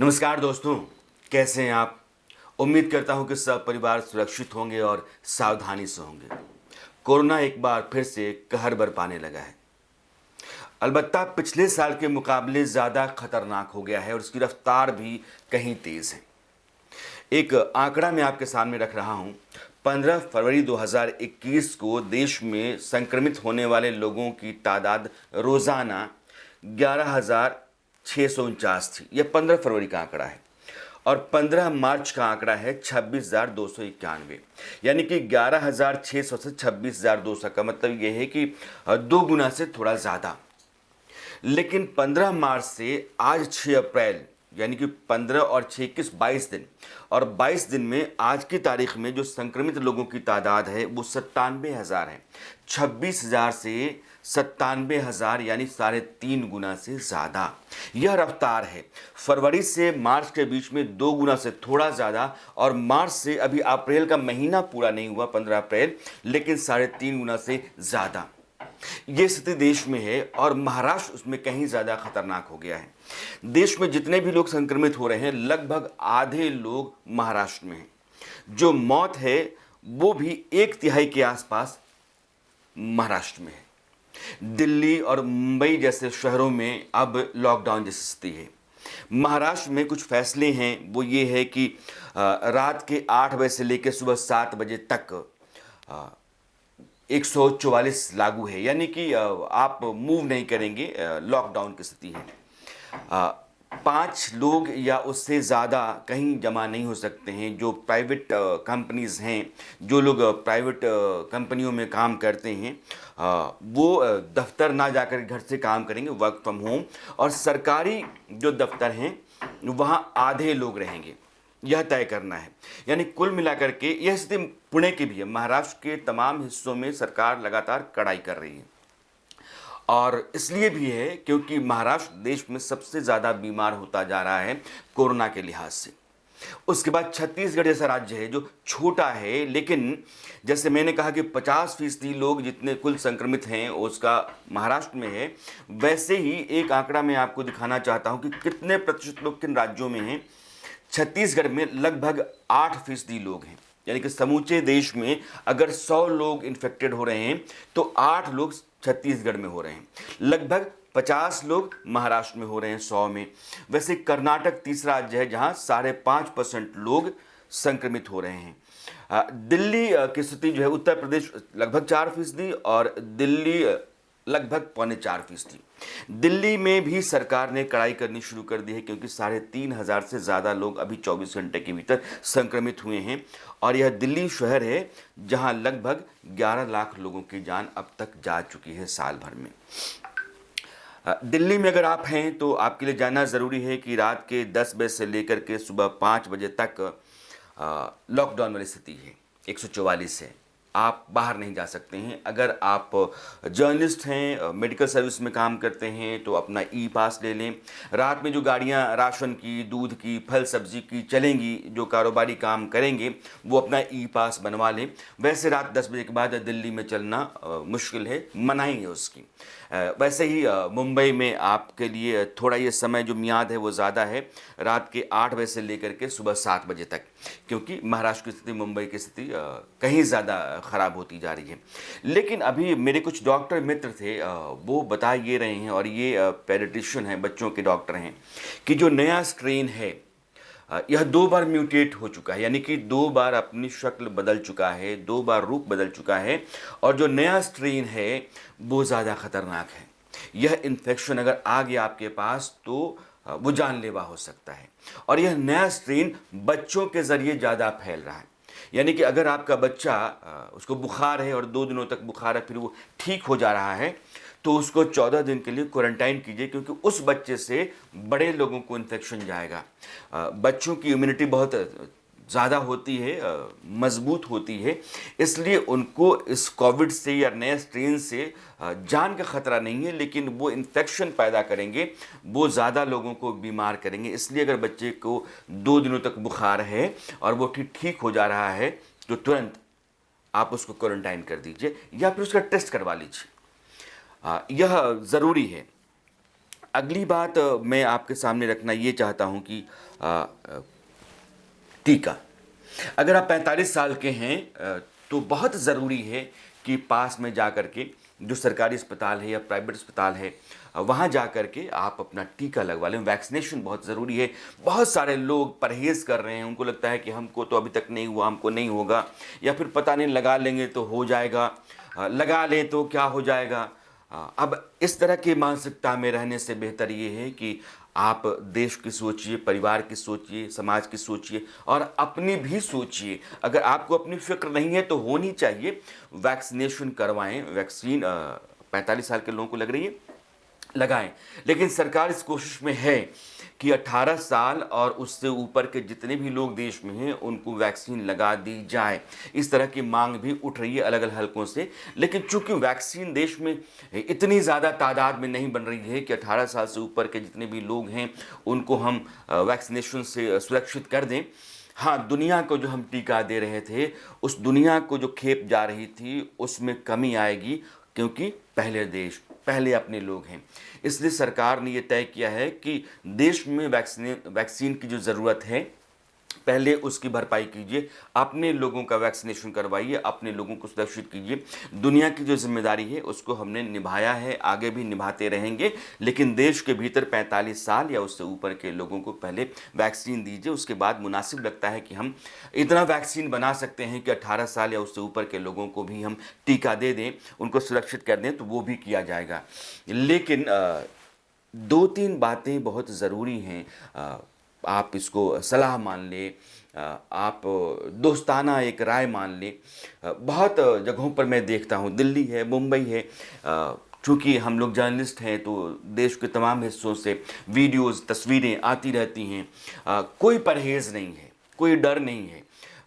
नमस्कार दोस्तों, कैसे हैं आप। उम्मीद करता हूं कि सब परिवार सुरक्षित होंगे और सावधानी से होंगे। कोरोना एक बार फिर से कहर बरपाने लगा है। अलबत्ता पिछले साल के मुकाबले ज़्यादा खतरनाक हो गया है और उसकी रफ्तार भी कहीं तेज़ है। एक आंकड़ा मैं आपके सामने रख रहा हूं। 15 फरवरी 2021 को देश में संक्रमित होने वाले लोगों की तादाद रोज़ाना 11,649 थी। यह 15 फरवरी का आंकड़ा है और 15 मार्च का आंकड़ा है 26,291। यानी कि 11,600 से 26,200 का मतलब यह है कि 2 गुना से थोड़ा ज़्यादा। लेकिन 15 मार्च से आज 6 अप्रैल यानी कि 15 और 6 21 22 दिन, और 22 दिन में आज की तारीख में जो संक्रमित लोगों की तादाद है वो 97,000 है। 26,000 से 97,000 यानी 3.5 गुना से ज़्यादा यह रफ्तार है। फरवरी से मार्च के बीच में 2 गुना से थोड़ा ज़्यादा, और मार्च से अभी अप्रैल का महीना पूरा नहीं हुआ 15 अप्रैल, लेकिन 3.5 गुना से ज़्यादा ये स्थिति देश में है। और महाराष्ट्र उसमें कहीं ज़्यादा खतरनाक हो गया है। देश में जितने भी लोग संक्रमित हो रहे हैं लगभग आधे लोग महाराष्ट्र में हैं। जो मौत है वो भी 1/3 के आसपास महाराष्ट्र में है। दिल्ली और मुंबई जैसे शहरों में अब लॉकडाउन जैसी स्थिति है। महाराष्ट्र में कुछ फैसले हैं, वो ये है कि रात के 8 बजे से लेकर सुबह 7 बजे तक 144 लागू है, यानी कि आप मूव नहीं करेंगे, लॉकडाउन की स्थिति है। 5 लोग या उससे ज़्यादा कहीं जमा नहीं हो सकते हैं। जो प्राइवेट कंपनीज़ हैं, जो लोग प्राइवेट कंपनियों में काम करते हैं, वो दफ्तर ना जाकर घर से काम करेंगे, वर्क फ्रॉम होम। और सरकारी जो दफ्तर हैं वहाँ आधे लोग रहेंगे, यह तय करना है। यानी कुल मिलाकर के यह स्थिति पुणे की भी है। महाराष्ट्र के तमाम हिस्सों में सरकार लगातार कड़ाई कर रही है, और इसलिए भी है क्योंकि महाराष्ट्र देश में सबसे ज़्यादा बीमार होता जा रहा है कोरोना के लिहाज से। उसके बाद छत्तीसगढ़ जैसा राज्य है जो छोटा है, लेकिन जैसे मैंने कहा कि 50% लोग जितने कुल संक्रमित हैं उसका महाराष्ट्र में है, वैसे ही एक आंकड़ा मैं आपको दिखाना चाहता हूं कि कितने प्रतिशत लोग किन राज्यों में हैं। छत्तीसगढ़ में लगभग 8% लोग हैं। यानी कि समूचे देश में अगर 100 लोग इन्फेक्टेड हो रहे हैं तो 8 लोग छत्तीसगढ़ में हो रहे हैं। लगभग 50 लोग महाराष्ट्र में हो रहे हैं 100 में। वैसे कर्नाटक तीसरा राज्य है जहां 5.5% लोग संक्रमित हो रहे हैं। दिल्ली की स्थिति जो है, उत्तर प्रदेश लगभग 4%, और दिल्ली लगभग 3.25%। दिल्ली में भी सरकार ने कड़ाई करनी शुरू कर दी है क्योंकि 3,500 से ज़्यादा लोग अभी 24 घंटे के भीतर संक्रमित हुए हैं। और यह दिल्ली शहर है जहां लगभग 11 लाख लोगों की जान अब तक जा चुकी है साल भर में। दिल्ली में अगर आप हैं तो आपके लिए जानना ज़रूरी है कि रात के 10 बजे से लेकर के सुबह 5 बजे तक लॉकडाउन वाली स्थिति है। 144 है, आप बाहर नहीं जा सकते हैं। अगर आप जर्नलिस्ट हैं, मेडिकल सर्विस में काम करते हैं तो अपना ई पास ले लें। रात में जो गाड़ियां राशन की, दूध की, फल सब्जी की चलेंगी, जो कारोबारी काम करेंगे वो अपना ई पास बनवा लें। वैसे रात 10 बजे के बाद दिल्ली में चलना मुश्किल है, मनाही है उसकी। वैसे ही मुंबई में आपके लिए थोड़ा ये समय जो मियाद है वो ज़्यादा है, रात के 8 बजे से लेकर के सुबह 7 बजे तक, क्योंकि महाराष्ट्र की स्थिति, मुंबई की स्थिति कहीं ज़्यादा ख़राब होती जा रही है। लेकिन अभी मेरे कुछ डॉक्टर मित्र थे, वो बता ये रहे हैं, और ये पेडिट्रिशियन हैं, बच्चों के डॉक्टर हैं, कि जो नया स्ट्रेन है यह 2 बार म्यूटेट हो चुका है, यानी कि 2 बार अपनी शक्ल बदल चुका है, 2 बार रूप बदल चुका है। और जो नया स्ट्रेन है वो ज़्यादा ख़तरनाक है। यह इन्फेक्शन अगर आ गया आपके पास तो वो जानलेवा हो सकता है। और यह नया स्ट्रेन बच्चों के ज़रिए ज़्यादा फैल रहा है। यानी कि अगर आपका बच्चा उसको बुखार है और 2 दिनों तक बुखार है, फिर वो ठीक हो जा रहा है, तो उसको 14 दिन के लिए क्वारंटाइन कीजिए, क्योंकि उस बच्चे से बड़े लोगों को इन्फेक्शन जाएगा। बच्चों की इम्यूनिटी बहुत ज़्यादा होती है, मजबूत होती है, इसलिए उनको इस कोविड से या नए स्ट्रेन से जान का ख़तरा नहीं है, लेकिन वो इन्फेक्शन पैदा करेंगे, वो ज़्यादा लोगों को बीमार करेंगे। इसलिए अगर बच्चे को 2 दिनों तक बुखार है और वो ठीक हो जा रहा है तो तुरंत आप उसको क्वारंटाइन कर दीजिए या फिर उसका टेस्ट करवा लीजिए। यह ज़रूरी है। अगली बात मैं आपके सामने रखना ये चाहता हूँ कि टीका, अगर आप 45 साल के हैं तो बहुत ज़रूरी है कि पास में जा कर के जो सरकारी अस्पताल है या प्राइवेट अस्पताल है वहाँ जा कर के आप अपना टीका लगवा लें। वैक्सीनेशन बहुत ज़रूरी है। बहुत सारे लोग परहेज़ कर रहे हैं, उनको लगता है कि हमको तो अभी तक नहीं हुआ, हमको नहीं होगा, या फिर पता नहीं लगा लेंगे तो हो जाएगा, लगा लें तो क्या हो जाएगा। अब इस तरह की मानसिकता में रहने से बेहतर ये है कि आप देश की सोचिए, परिवार की सोचिए, समाज की सोचिए और अपनी भी सोचिए। अगर आपको अपनी फ़िक्र नहीं है तो होनी चाहिए, वैक्सीनेशन करवाएं। वैक्सीन 45 साल के लोगों को लग रही है, लगाएं। लेकिन सरकार इस कोशिश में है कि 18 साल और उससे ऊपर के जितने भी लोग देश में हैं उनको वैक्सीन लगा दी जाए। इस तरह की मांग भी उठ रही है अलग अलग हलकों से। लेकिन चूंकि वैक्सीन देश में इतनी ज़्यादा तादाद में नहीं बन रही है कि 18 साल से ऊपर के जितने भी लोग हैं उनको हम वैक्सीनेशन से सुरक्षित कर दें। हाँ, दुनिया को जो हम टीका दे रहे थे, उस दुनिया को जो खेप जा रही थी उसमें कमी आएगी, क्योंकि पहले देश, पहले अपने लोग हैं। इसलिए सरकार ने ये तय किया है कि देश में वैक्सीन की जो ज़रूरत है पहले उसकी भरपाई कीजिए, अपने लोगों का वैक्सीनेशन करवाइए, अपने लोगों को सुरक्षित कीजिए। दुनिया की जो जिम्मेदारी है उसको हमने निभाया है, आगे भी निभाते रहेंगे। लेकिन देश के भीतर 45 साल या उससे ऊपर के लोगों को पहले वैक्सीन दीजिए, उसके बाद मुनासिब लगता है कि हम इतना वैक्सीन बना सकते हैं कि 18 साल या उससे ऊपर के लोगों को भी हम टीका दे दें, उनको सुरक्षित कर दें, तो वो भी किया जाएगा। लेकिन 2-3 बातें बहुत ज़रूरी हैं। आप इसको सलाह मान लें, आप दोस्ताना एक राय मान लें। बहुत जगहों पर मैं देखता हूँ, दिल्ली है, मुंबई है, चूँकि हम लोग जर्नलिस्ट हैं तो देश के तमाम हिस्सों से वीडियोज़, तस्वीरें आती रहती हैं। कोई परहेज़ नहीं है, कोई डर नहीं है।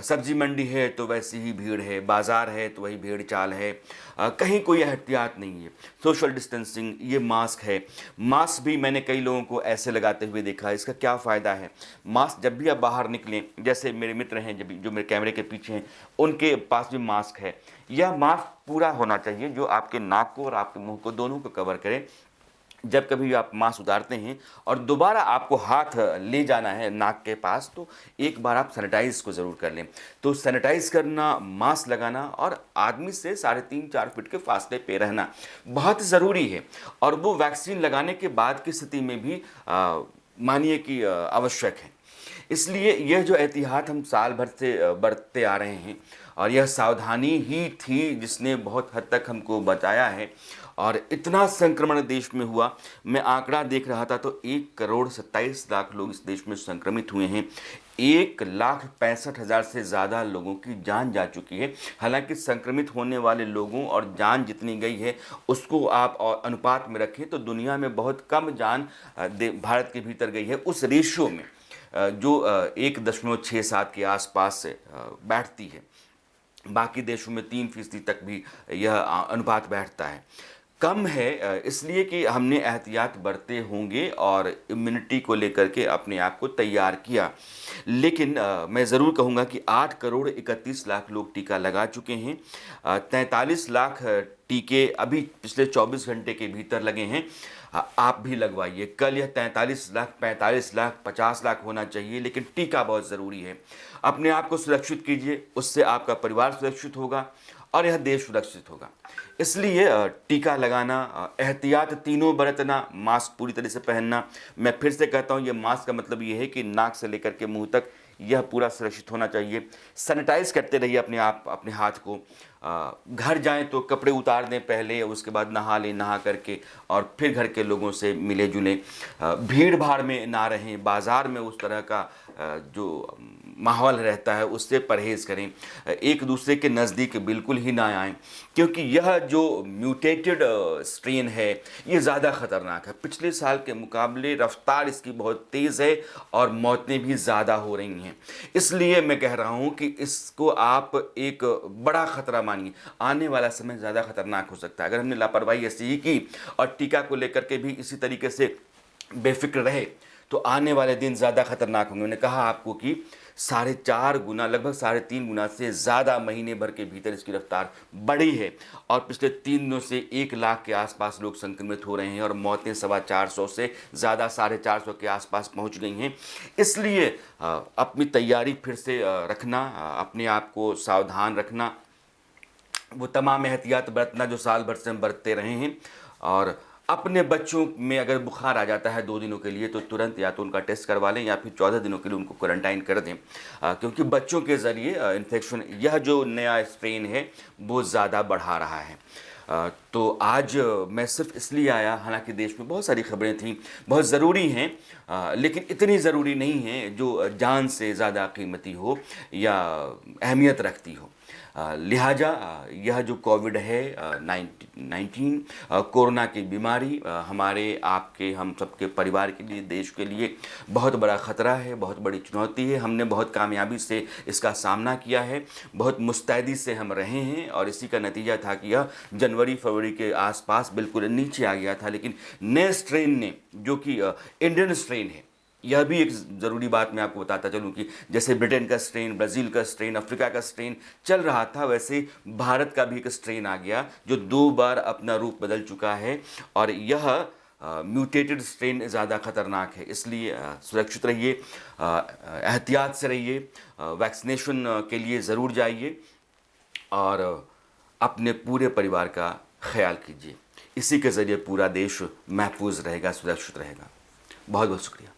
सब्जी मंडी है तो वैसी ही भीड़ है, बाज़ार है तो वही भीड़ चाल है, कहीं कोई एहतियात नहीं है। सोशल डिस्टेंसिंग, ये मास्क है, मास्क भी मैंने कई लोगों को ऐसे लगाते हुए देखा। इसका क्या फ़ायदा है? मास्क जब भी आप बाहर निकलें, जैसे मेरे मित्र हैं जो मेरे कैमरे के पीछे हैं, उनके पास भी मास्क है। यह मास्क पूरा होना चाहिए जो आपके नाक को और आपके मुंह को दोनों को कवर करे। जब कभी आप मास्क उतारते हैं और दोबारा आपको हाथ ले जाना है नाक के पास, तो एक बार आप सैनिटाइज को ज़रूर कर लें। तो सैनिटाइज करना, मास्क लगाना और आदमी से 3.5-4 फीट के फासले पे रहना बहुत ज़रूरी है। और वो वैक्सीन लगाने के बाद की स्थिति में भी मानिए कि आवश्यक है। इसलिए यह जो एहतियात हम साल भर से बरतते आ रहे हैं, और यह सावधानी ही थी जिसने बहुत हद तक हमको बचाया है। और इतना संक्रमण देश में हुआ, मैं आंकड़ा देख रहा था तो 1,27,00,000 लोग इस देश में संक्रमित हुए हैं। 1,65,000 से ज़्यादा लोगों की जान जा चुकी है। हालांकि संक्रमित होने वाले लोगों और जान जितनी गई है उसको आप अनुपात में रखें तो दुनिया में बहुत कम जान भारत के भीतर गई है, उस रेशियो में जो 1.67 के आसपास से बैठती है। बाकी देशों में 3% तक भी यह अनुपात बैठता है। कम है इसलिए कि हमने एहतियात बरते होंगे और इम्यूनिटी को लेकर के अपने आप को तैयार किया। लेकिन मैं ज़रूर कहूँगा कि 8,31,00,000 लोग टीका लगा चुके हैं। 43 लाख टीके अभी पिछले 24 घंटे के भीतर लगे हैं। आप भी लगवाइए। कल यह 43 लाख, 45 लाख, 50 लाख होना चाहिए, लेकिन टीका बहुत ज़रूरी है। अपने आप को सुरक्षित कीजिए, उससे आपका परिवार सुरक्षित होगा और यह देश सुरक्षित होगा। इसलिए टीका लगाना, एहतियात तीनों बरतना, मास्क पूरी तरह से पहनना। मैं फिर से कहता हूँ, ये मास्क का मतलब ये है कि नाक से लेकर के मुंह तक यह पूरा सुरक्षित होना चाहिए। सैनिटाइज करते रहिए अपने हाथ को। घर जाएं तो कपड़े उतार दें पहले, उसके बाद नहा लें, नहा करके और फिर घर के लोगों से मिले जुलें। भीड़ भाड़ में ना रहें, बाज़ार में उस तरह का जो माहौल रहता है उससे परहेज़ करें। एक दूसरे के नज़दीक बिल्कुल ही ना आएँ, क्योंकि यह जो म्यूटेटेड स्ट्रेन है ये ज़्यादा ख़तरनाक है। पिछले साल के मुकाबले रफ्तार इसकी बहुत तेज़ है और मौतें भी ज़्यादा हो रही हैं। इसलिए मैं कह रहा हूँ कि इसको आप एक बड़ा ख़तरा मानिए। आने वाला समय ज़्यादा ख़तरनाक हो सकता है अगर हमने लापरवाही ऐसी ही की और टीका को लेकर के भी इसी तरीके से बेफिक्र रहे, तो आने वाले दिन ज़्यादा खतरनाक होंगे। उन्होंने कहा आपको कि 4.5 गुना, लगभग 3.5 गुना से ज़्यादा महीने भर के भीतर इसकी रफ्तार बढ़ी है और पिछले 3 दिनों से 1 लाख के आसपास लोग संक्रमित हो रहे हैं और मौतें 450 से ज़्यादा 450 के आसपास पहुंच गई हैं। इसलिए अपनी तैयारी फिर से रखना, अपने आप को सावधान रखना, वो तमाम एहतियात बरतना जो साल भर से हम बरतते रहे हैं। और अपने बच्चों में अगर बुखार आ जाता है 2 दिनों के लिए तो तुरंत या तो उनका टेस्ट करवा लें या फिर 14 दिनों के लिए उनको क्वारंटाइन कर दें, क्योंकि बच्चों के ज़रिए इन्फेक्शन, यह जो नया स्ट्रेन है वो ज़्यादा बढ़ा रहा है। तो आज मैं सिर्फ इसलिए आया, हालांकि देश में बहुत सारी खबरें थीं, बहुत ज़रूरी हैं, लेकिन इतनी ज़रूरी नहीं हैं जो जान से ज़्यादा कीमती हो या अहमियत रखती हो। लिहाजा यह जो कोविड है 19 कोरोना की बीमारी हमारे, आपके, हम सबके परिवार के लिए, देश के लिए बहुत बड़ा ख़तरा है, बहुत बड़ी चुनौती है। हमने बहुत कामयाबी से इसका सामना किया है, बहुत मुस्तैदी से हम रहे हैं और इसी का नतीजा था कि यह जनवरी फरवरी के आसपास बिल्कुल नीचे आ गया था। लेकिन नए स्ट्रेन ने, जो कि इंडियन स्ट्रेन है, यह भी एक ज़रूरी बात मैं आपको बताता चलूँ कि जैसे ब्रिटेन का स्ट्रेन, ब्राज़ील का स्ट्रेन, अफ्रीका का स्ट्रेन चल रहा था, वैसे भारत का भी एक स्ट्रेन आ गया जो 2 बार अपना रूप बदल चुका है और यह म्यूटेटेड स्ट्रेन ज़्यादा ख़तरनाक है। इसलिए सुरक्षित रहिए, एहतियात से रहिए, वैक्सीनेशन के लिए ज़रूर जाइए और अपने पूरे परिवार का ख्याल कीजिए। इसी के ज़रिए पूरा देश महफूज रहेगा, सुरक्षित रहेगा। बहुत बहुत शुक्रिया।